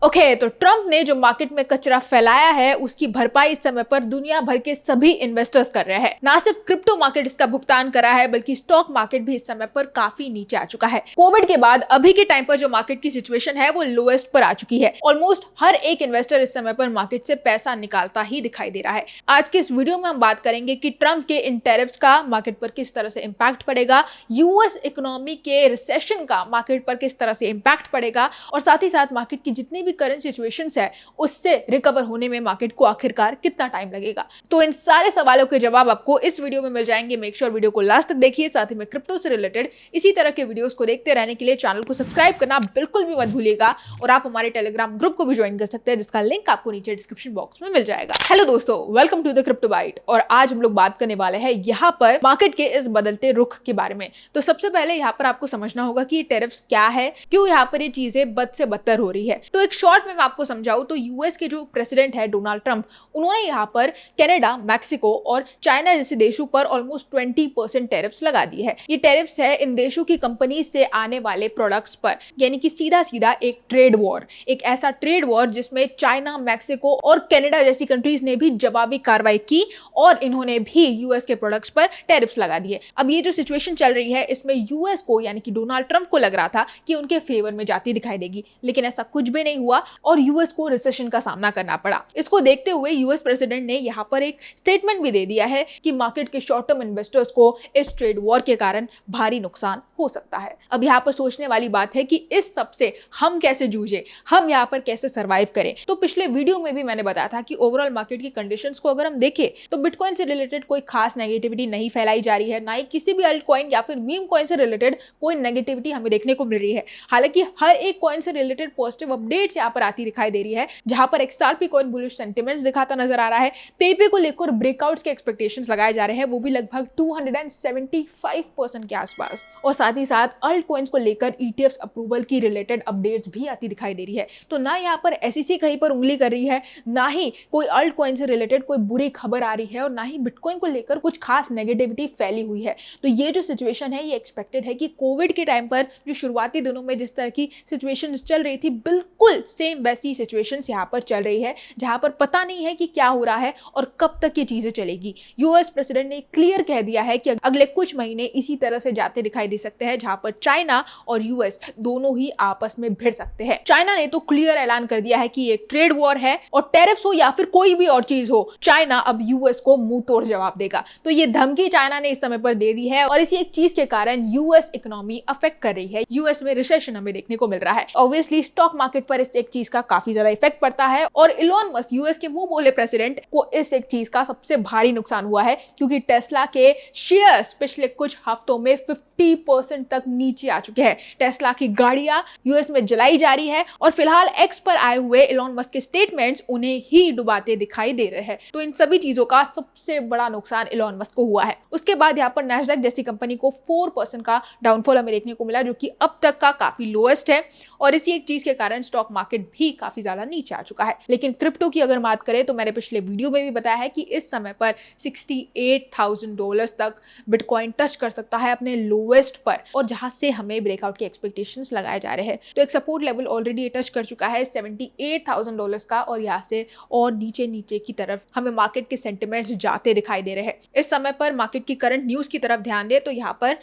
Okay, तो Trump ने जो मार्केट में कचरा फैलाया है उसकी भरपाई इस समय पर दुनिया भर के सभी इन्वेस्टर्स कर रहे हैं। ना सिर्फ क्रिप्टो मार्केट इसका भुगतान करा है बल्कि स्टॉक मार्केट भी इस समय पर काफी नीचे आ चुका है। कोविड के बाद अभी के टाइम पर जो मार्केट की सिचुएशन है वो लोएस्ट पर आ चुकी है। ऑलमोस्ट हर एक इन्वेस्टर इस समय पर मार्केट से पैसा निकालता ही दिखाई दे रहा है। आज के इस वीडियो में हम बात करेंगे कि ट्रंप के इन टैरिफ्स का मार्केट पर किस तरह से इंपैक्ट पड़ेगा, यूएस इकोनॉमी के रिसेशन का मार्केट पर किस तरह से इंपैक्ट पड़ेगा और साथ ही साथ मार्केट की जितनी भी करंट सिचुएशंस है उससे रिकवर होने में मार्केट को आखिरकार कितना टाइम लगेगा। तो इन सारे सवालों के जवाब आपको इस वीडियो में मिल जाएंगे। मेक श्योर वीडियो को लास्ट तक देखिए। साथ ही में क्रिप्टो से रिलेटेड इसी तरह के वीडियोस को देखते रहने के लिए चैनल को सब्सक्राइब करना बिल्कुल भी मत भूलिएगा और आप हमारे टेलीग्राम ग्रुप को भी ज्वाइन कर सकते हैं जिसका लिंक आपको नीचे डिस्क्रिप्शन बॉक्स में मिल जाएगा। हेलो दोस्तों, welcome to the crypto byte और आज हम लोग बात करने वाले हैं यहाँ पर मार्केट के इस बदलते रुख के बारे में। तो सबसे पहले यहाँ पर आपको समझना होगा कि ये टैरिफ्स क्या है, क्यों यहाँ पर ये चीजें बद से बदतर हो रही है। तो एक शॉर्ट में मैं आपको समझाऊं तो यूएस के जो प्रेसिडेंट है डोनाल्ड ट्रंप, उन्होंने यहाँ पर कनाडा, मैक्सिको और चाइना जैसे देशों पर ऑलमोस्ट 20% टैरिफ्स लगा दी है। ये टैरिफ्स है इन देशों की कंपनी से आने वाले प्रोडक्ट्स पर, यानी कि सीधा सीधा एक ट्रेड वॉर, एक ऐसा ट्रेड वॉर जिसमें चाइना, मैक्सिको और कनाडा जैसी कंट्रीज ने भी जवाबी कार्रवाई की और इन्होंने भी यूएस के प्रोडक्ट्स पर टैरिफ्स लगा दिए। अब ये जो सिचुएशन चल रही है इसमें यूएस को यानी कि डोनाल्ड ट्रंप को लग रहा था कि उनके फेवर में जाती दिखाई देगी, लेकिन ऐसा कुछ भी नहीं हुआ और यूएस को रिसेशन का सामना करना पड़ा। इसको देखते हुए यूएस प्रेसिडेंट ने यहां पर एक स्टेटमेंट भी दे दिया है कि मार्केट के शॉर्ट टर्म इन्वेस्टर्स को इस ट्रेड वॉर के कारण भारी नुकसान हो सकता है। अब यहां पर सोचने वाली बात है कि इस सब से हम कैसे जूझे, हम यहां पर कैसे सर्वाइव करें। तो पिछले वीडियो में भी मैंने बताया था कि ओवरऑल मार्केट की कंडीशंस को अगर हम देखें तो बिटकॉइन से रिलेटेड कोई खास नेगेटिविटी नहीं फैलाई जा रही है, ना ही किसी भी अल्ट कॉइन या फिर मीम कॉइन से रिलेटेड कोई नेगेटिविटी हमें देखने को मिल रही है। हालांकि हर एक कॉइन से रिलेटेड पॉजिटिव अपडेट्स यहां पर आती दिखाई दे रही है, जहां पर XRP कॉइन बुलिश सेंटिमेंट्स दिखाता नजर आ रहा है। पेपे को लेकर ब्रेकआउट्स के एक्सपेक्टेशंस लगाए जा रहे हैं, वो भी लगभग 275% के आसपास। और साथ ही साथ अल्ट कॉइन्स को लेकर ETFs अप्रूवल की रिलेटेड अपडेट्स भी आती दिखाई दे रही है। तो ना यहाँ पर SEC कहीं पर उंगली कर रही है, ना ही कोई अल्ट कॉइन से रिलेटेड कोई बुरी खबर आ रही है और ना ही बिटकॉइन को लेकर कुछ खास नेगेटिविटी फैली हुई है। तो ये जो सिचुएशन है ये एक्सपेक्टेड है कि कोविड के टाइम पर जो शुरुआती दिनों में जिस तरह की सिचुएशन चल रही थी, बिल्कुल सेम वैसी सिचुएशन यहाँ पर चल रही है, जहां पर पता नहीं है कि क्या हो रहा है और कब तक ये चीजें चलेगी। यूएस प्रेसिडेंट ने क्लियर कह दिया है कि अगले कुछ महीने इसी तरह से जाते दिखाई दे सकते हैं, जहां पर चाइना और यूएस दोनों ही आपस में भिड़ सकते हैं। चाइना ने तो क्लियर ऐलान कर दिया है कि ये ट्रेड वॉर है और टैरिफ्स हो या फिर कोई भी और चीज हो, चाइना अब यूएस को मुंह तोड़ जवाब देगा। तो ये धमकी चाइना ने इस समय पर दे दी है और इसी एक चीज के कारण यूएस इकोनॉमी अफेक्ट कर रही है। यूएस में रिसेशन हमें देखने को मिल रहा है। ऑब्वियसली स्टॉक मार्केट पर इस एक चीज का काफी ज्यादा इफेक्ट पड़ता है और इलॉन मस्क, यूएस के मुंह बोले प्रेसिडेंट, को इस एक चीज का सबसे भारी नुकसान हुआ है क्योंकि टेस्ला के शेयर्स पिछले कुछ हफ्तों में 50% तक नीचे आ चुके हैं। टेस्ला की गाड़ियां यूएस में जलाई जा रही है और फिलहाल एक्स पर आए हुए इलॉन मस्क के स्टेटमेंट्स उन्हें ही डुबाते दिखाई दे रहे हैं। तो इन सभी चीजों का सबसे बड़ा नुकसान इलॉन मस्क को हुआ है। उसके बाद यहाँ पर नैस्डैक जैसी कंपनी को 4% का डाउनफॉल हमें देखने को मिला, जो कि अब तक का काफी लोएस्ट है और इसी एक चीज के कारण स्टॉक मार्केट भी काफी ज्यादा नीचे आ चुका है। लेकिन क्रिप्टो की अगर बात करें तो मैंने पिछले वीडियो में भी बताया है कि इस समय पर $68,000 तक बिटकॉइन टच कर सकता है अपने लोएस्ट पर, और जहां से हमें ब्रेकआउट के एक्सपेक्टेशंस लगाए जा रहे हैं। तो एक सपोर्ट लेवल ऑलरेडी टच कर चुका है $78,000 का और यहाँ से और नीचे नीचे की तरफ हमें मार्केट के सेंटिमेंट्स जाते दिखाई दे रहे हैं। इस समय पर मार्केट की करंट न्यूज की तरफ ध्यान दे तो यहाँ पर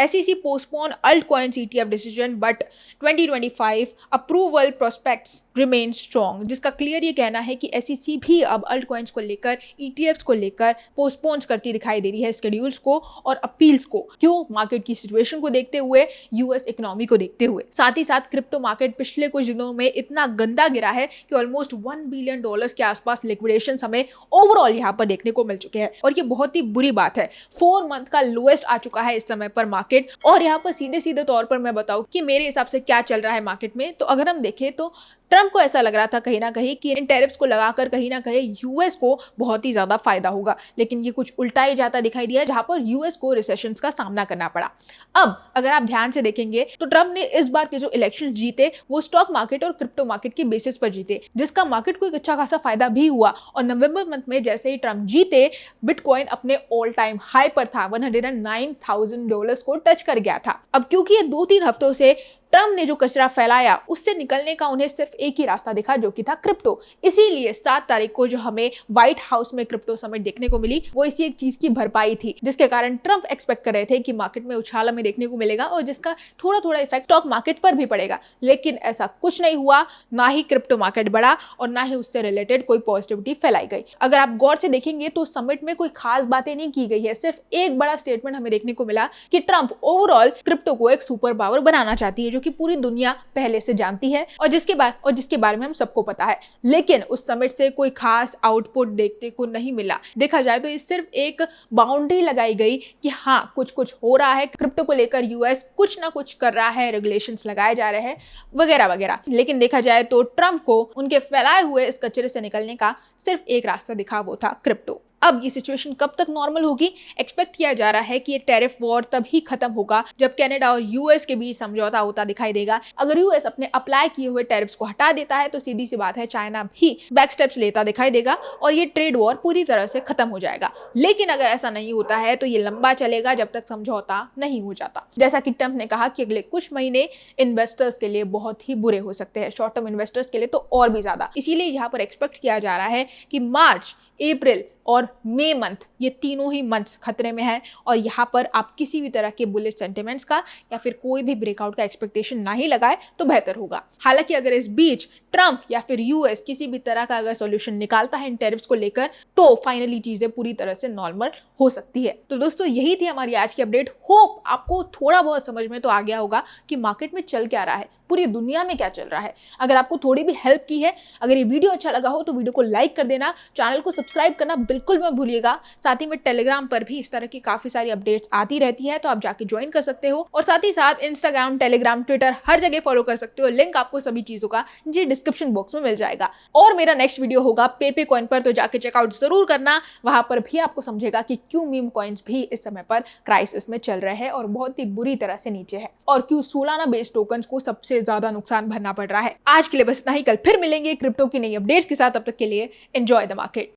SEC postpone altcoins ETF decision but 2025 approval prospects remain strong, जिसका क्लियर ये कहना है कि SEC भी अब altcoins को लेकर, ETFs को लेकर पोस्टपोन करती दिखाई दे रही है स्केड्यूल्स को और अपील्स को। क्यों? मार्केट की सिचुएशन को देखते हुए, यूएस इकोनॉमी को देखते हुए। साथ ही साथ क्रिप्टो मार्केट पिछले कुछ दिनों में इतना गंदा गिरा है कि ऑलमोस्ट $1 बिलियन के आसपास लिक्विडेशन हमें ओवरऑल यहाँ पर देखने को मिल चुके हैं और ये बहुत ही बुरी बात है। 4 मंथ का लोएस्ट आ चुका है इस समय पर मार्केट। और यहाँ पर सीधे सीधे तौर पर मैं बताऊं कि मेरे हिसाब से क्या चल रहा है मार्केट में, तो अगर हम देखें तो ट्रंप को ऐसा लग रहा था कहीं ना कहीं कि इन टैरिफ्स को लगाकर कहीं ना कहीं यूएस को बहुत ही ज्यादा फायदा होगा, लेकिन ये कुछ उल्टा ही जाता दिखाई दिया, जहां पर यूएस को रिसेशन का सामना करना पड़ा। अब अगर आप ध्यान से देखेंगे तो ट्रंप ने इस बार के जो इलेक्शन जीते वो स्टॉक मार्केट और क्रिप्टो मार्केट के बेसिस पर जीते, जिसका मार्केट को एक अच्छा खासा फायदा भी हुआ। और नवंबर मंथ में जैसे ही ट्रंप जीते, बिटकॉइन अपने ऑल टाइम हाई पर था, $109,000 को टच कर गया था। अब क्योंकि ये 2-3 हफ्तों से ट्रम्प ने जो कचरा फैलाया उससे निकलने का उन्हें सिर्फ एक ही रास्ता दिखा, जो कि था क्रिप्टो। इसीलिए 7 तारीख को जो हमें व्हाइट हाउस में क्रिप्टो समिट देखने को मिली वो इसी एक चीज की भरपाई थी, जिसके कारण ट्रम्प एक्सपेक्ट कर रहे थे कि मार्केट में उछाल हमें देखने को मिलेगा और जिसका थोड़ा थोड़ा इफेक्ट स्टॉक मार्केट पर भी पड़ेगा। लेकिन ऐसा कुछ नहीं हुआ, ना ही क्रिप्टो मार्केट बढ़ा और ना ही उससे रिलेटेड कोई पॉजिटिविटी फैलाई गई। अगर आप गौर से देखेंगे तो समिट में कोई खास बातें नहीं की गई है, सिर्फ एक बड़ा स्टेटमेंट हमें देखने को मिला कि ट्रम्प ओवरऑल क्रिप्टो को एक सुपर पावर बनाना चाहती है, जो कि पूरी दुनिया पहले से जानती है और जिसके बारे में हम सबको पता है। लेकिन उस समिट से कोई खास आउटपुट देखने को नहीं मिला। देखा जाए तो ये सिर्फ एक बाउंड्री लगाई गई कि हाँ कुछ कुछ हो रहा है, क्रिप्टो को लेकर यूएस कुछ ना कुछ कर रहा है, रेगुलेशंस लगाए जा रहे हैं वगैरह वगैरह। लेकिन देखा जाए तो ट्रम्प को उनके फैलाए हुए इस कचरे से निकलने का सिर्फ एक रास्ता दिखा, वो था क्रिप्टो। अब ये सिचुएशन कब तक नॉर्मल होगी? एक्सपेक्ट किया जा रहा है कि ये टैरिफ वॉर तभी खत्म होगा जब कनाडा और यूएस के बीच समझौता होता दिखाई देगा। अगर यूएस अपने अप्लाई किए हुए टैरिफ्स को हटा देता है तो सीधी सी बात है चाइना भी बैक स्टेप्स लेता दिखाई देगा और ये ट्रेड वॉर पूरी तरह से खत्म हो जाएगा। लेकिन अगर ऐसा नहीं होता है तो ये लंबा चलेगा जब तक समझौता नहीं हो जाता। जैसा कि ट्रम्प ने कहा कि अगले कुछ महीने इन्वेस्टर्स के लिए बहुत ही बुरे हो सकते हैं, शॉर्ट टर्म इन्वेस्टर्स के लिए तो और भी ज्यादा। इसीलिए यहाँ पर एक्सपेक्ट किया जा रहा है कि मार्च, अप्रैल और मई मंथ, ये तीनों ही मंथ्स खतरे में है और यहाँ पर आप किसी भी तरह के बुलिश सेंटिमेंट्स का या फिर कोई भी ब्रेकआउट का एक्सपेक्टेशन ना ही लगाए तो बेहतर होगा। हालांकि अगर इस बीच ट्रम्प या फिर यूएस किसी भी तरह का अगर सॉल्यूशन निकालता है इन टैरिफ्स को लेकर तो फाइनली चीजें पूरी तरह से नॉर्मल हो सकती है। तो दोस्तों यही थी हमारी आज की अपडेट। होप आपको थोड़ा बहुत समझ में तो आ गया होगा कि मार्केट में चल क्या रहा है, पूरी दुनिया में क्या चल रहा है। अगर आपको थोड़ी भी हेल्प की है, अगर ये वीडियो अच्छा लगा हो तो वीडियो को लाइक कर देना, चैनल को सब्सक्राइब करना बिल्कुल मत भूलिएगा। साथ ही में टेलीग्राम पर भी इस तरह की काफी सारी अपडेट्स आती रहती है तो आप जाके ज्वाइन कर सकते हो और साथ ही साथ इंस्टाग्राम, टेलीग्राम, ट्विटर हर जगह फॉलो कर सकते हो। लिंक आपको सभी चीजों का नीचे डिस्क्रिप्शन बॉक्स में मिल जाएगा। और मेरा नेक्स्ट वीडियो होगा पेपे कॉइन पर, तो जाके चेकआउट जरूर करना। वहां पर भी आपको समझेगा कि क्यों मीम कॉइन्स भी इस समय पर क्राइसिस में चल रहे हैं और बहुत ही बुरी तरह से नीचे है और क्यों सोलाना बेस्ड टोकन्स को सबसे ज्यादा नुकसान भरना पड़ रहा है। आज के लिए बस इतना ही, कल फिर मिलेंगे क्रिप्टो की नई अपडेट्स के साथ। तब तक के लिए एंजॉय द मार्केट।